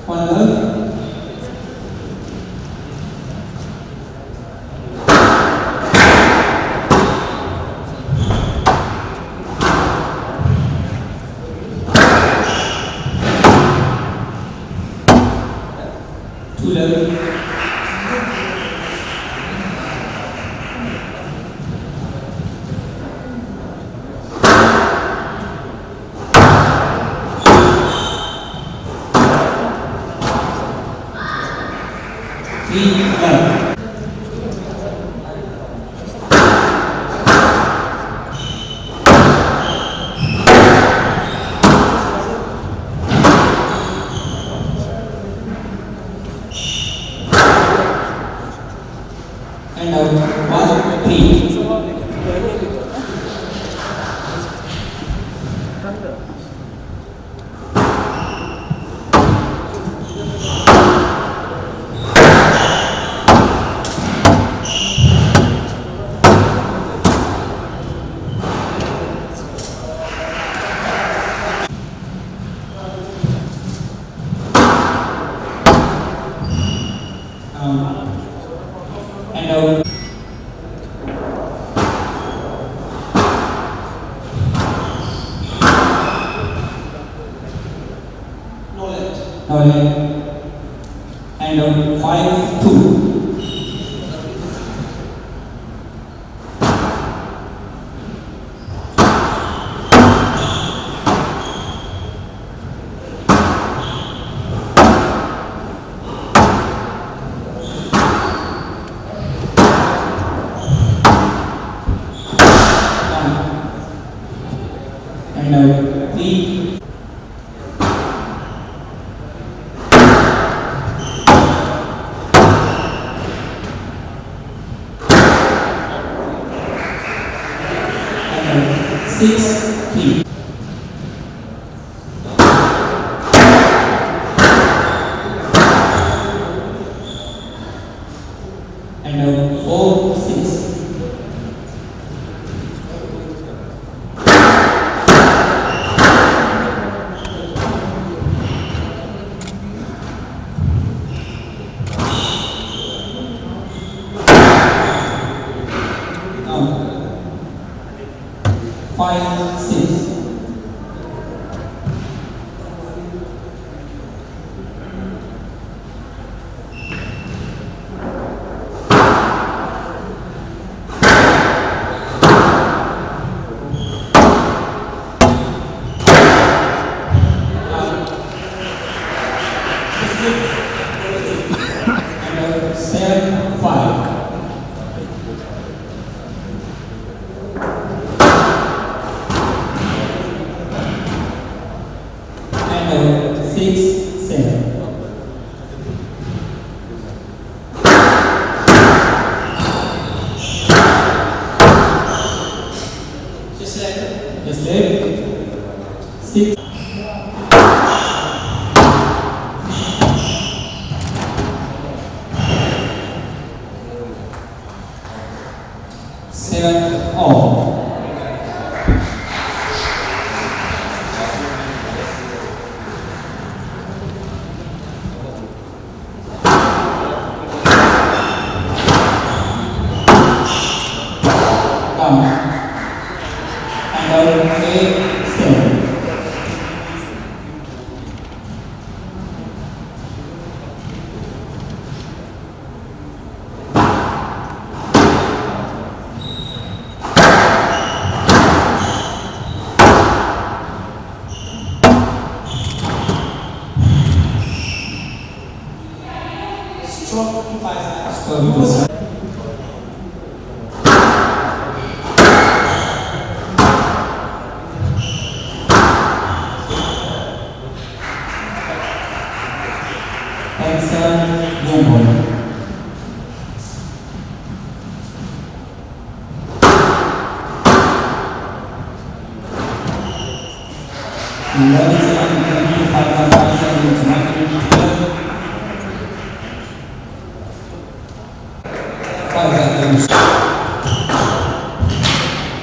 One love. Two love. Three love. And out 1, 3. And out. Knowledge. And out 5, 2. And out 3. And out 6, 3. And out 4, 6. Now 5, 6. And 7, 5. And 6, 7. Just left. 6. Seven all. Down. And out 8, 7. Stroke to 5 sides. And game ball. Number 7, 5 seconds.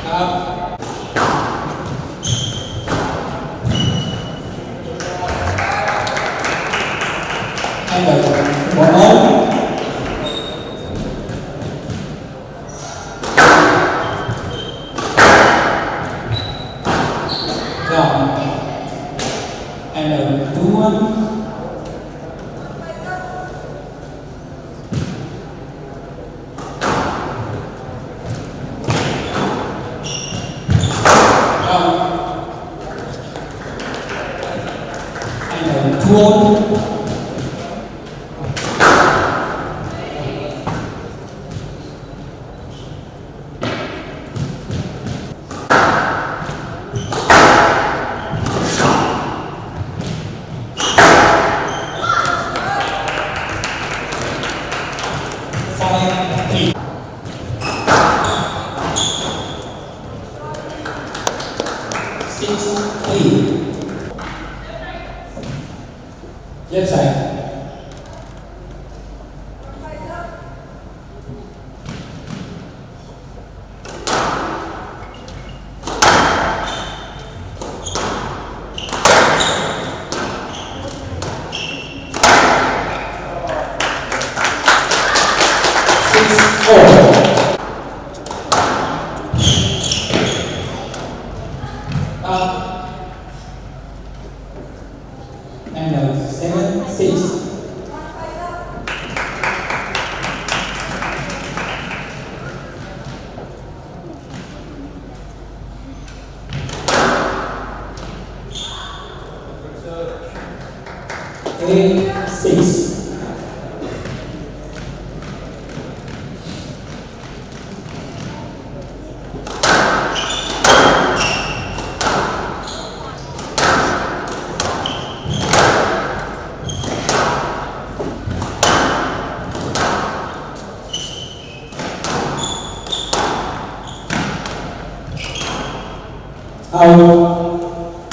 Up. And up. 1-0. Down. And 2-1. And 2-1. Left side. And 7-6. Eight, 6. Out.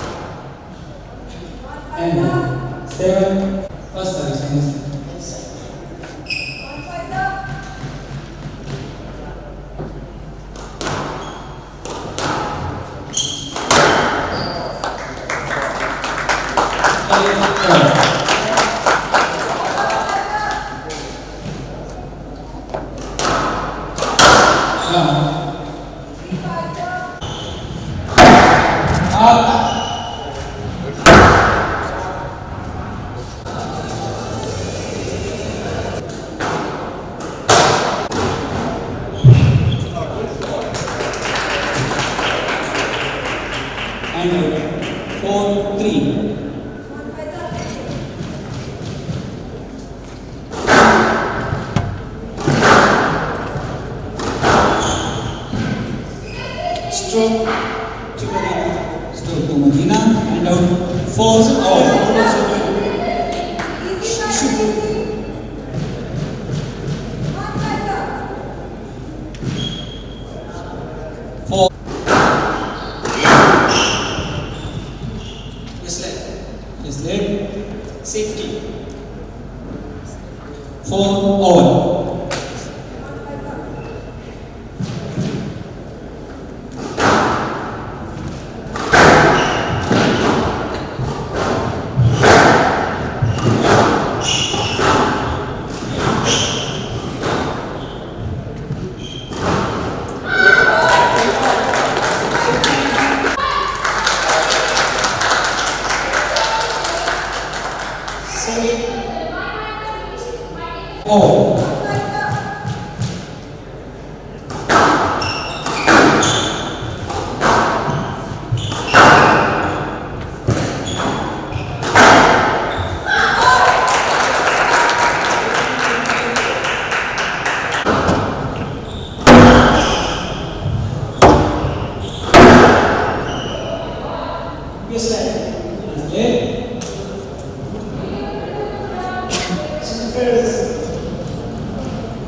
And 7. First service. And 4-3. Stroke to Medina. Stroke to Medina. And out. Force out. Four. His leg. Safety. 4-all. Oh.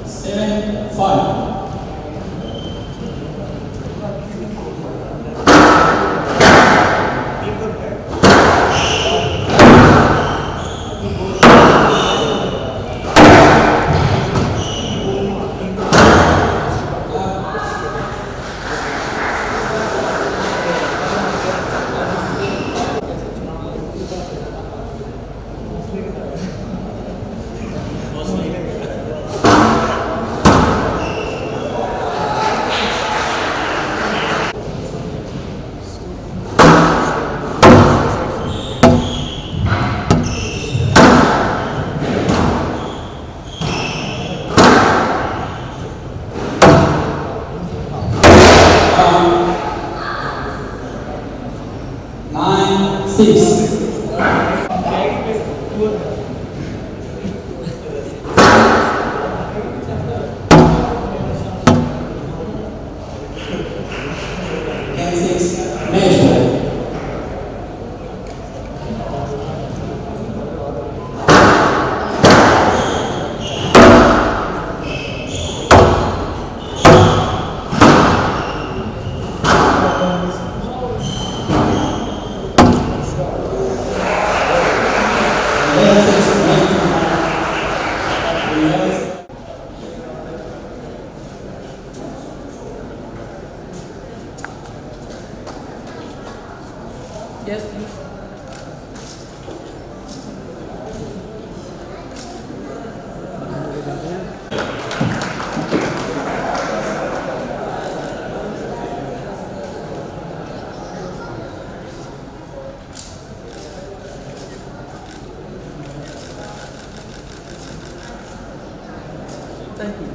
7-5. Nine, 6. Yes, please. Thank you.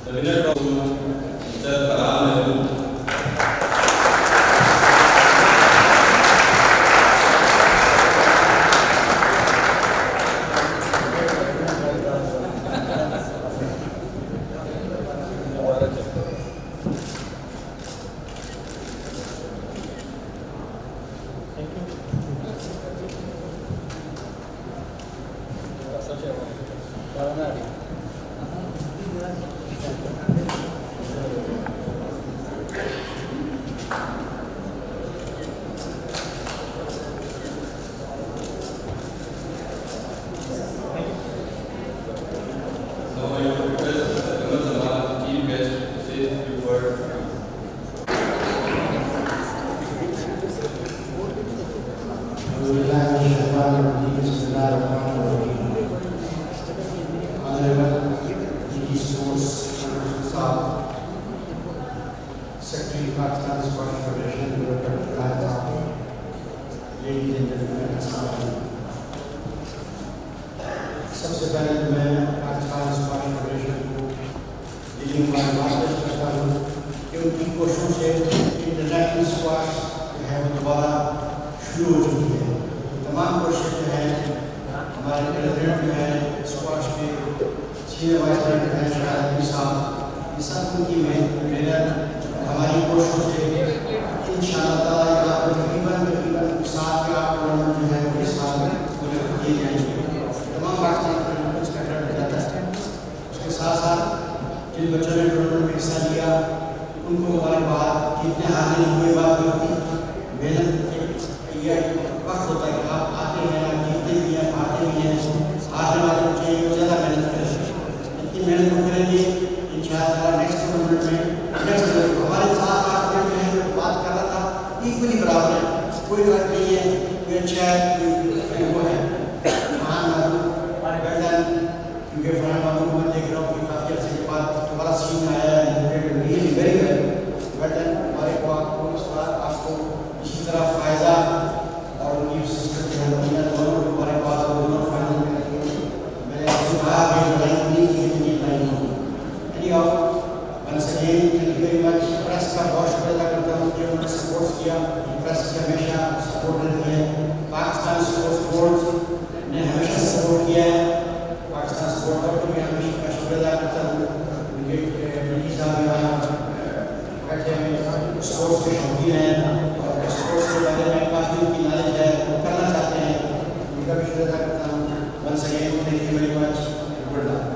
The winner of Mr. Farhan Mehboob. Now I would request Kamal Zaman, team guest, to say a few words. Secretary Pakistan Squash Federation, ladies and gentlemen, अस्सलाम वालेकुम। सबसे पहले तो मैं Pakistan squash federation को दिल्ली मुबारकबाद पेश करता हूँ कि उनकी कोशिशों से इंटरनेशनल स्क्वाश जो है वो दोबारा शुरू हो चुकी है। तमाम कोशिशें जो है हमारे प्रेसिडेंट जो है स्क्वाश के सीनियर वाइस प्रेसिडेंट हैं शाहिद अली साहब, ये सब उनकी मेहनत हमारी कोशिशों से इंशाअल्लाह यहाँ पर तकरीबन 7 या 8 टूर्नामेंट जो है वो इस साल में पूरे किए जाएंगे। तमाम पाकिस्तान टूर्नामेंट इसका क्रेडिट जाता है। उसके साथ साथ जिन बच्चों ने टूर्नामेंट में हिस्सा लिया उनको मुबारकबाद। जितने हार नहीं हुए बात नहीं होती, मेहनत ये वक्त होता है कि आप आते हैं, आप जीतते भी हैं, हारते भी हैं। हारने वाले बच्चे ज़्यादा मेहनत करें क्योंकि फरहान बाबू को मैं देख रहा हूँ कि काफ़ी अर्से के बाद दोबारा सीन आया है, really very good. Well done, हमारे को आपको इस बार आपको इसी तरह फायदा और उनकी सिस्टर जो है दुनिया दोनों हमारे पास दोनों फाइनल में रखेंगे। मैंने सुना है लाइन नहीं है, लाइन नहीं anyhow once again thank you very much. Press का बहुत शुक्रिया अदा करता हूँ कि उन्होंने सपोर्ट किया। प्रेस की हमेशा सपोर्ट रहती है, पाकिस्तान स्पोर्ट्स ने हमेशा सपोर्ट किया है। पाकिस्तान स्पोर्ट बोर्ड को भी हमेशा शुक्रिया अदा करता हूँ उनके साहब यहाँ बैठे हुए स्पोर्ट्स के शौकीन हैं और स्पोर्ट्स के बारे में काफ़ी उनकी नॉलेज है, वो करना चाहते हैं, उनका भी शुक्रिया अदा करता हूँ। Once again thank you very much, good luck.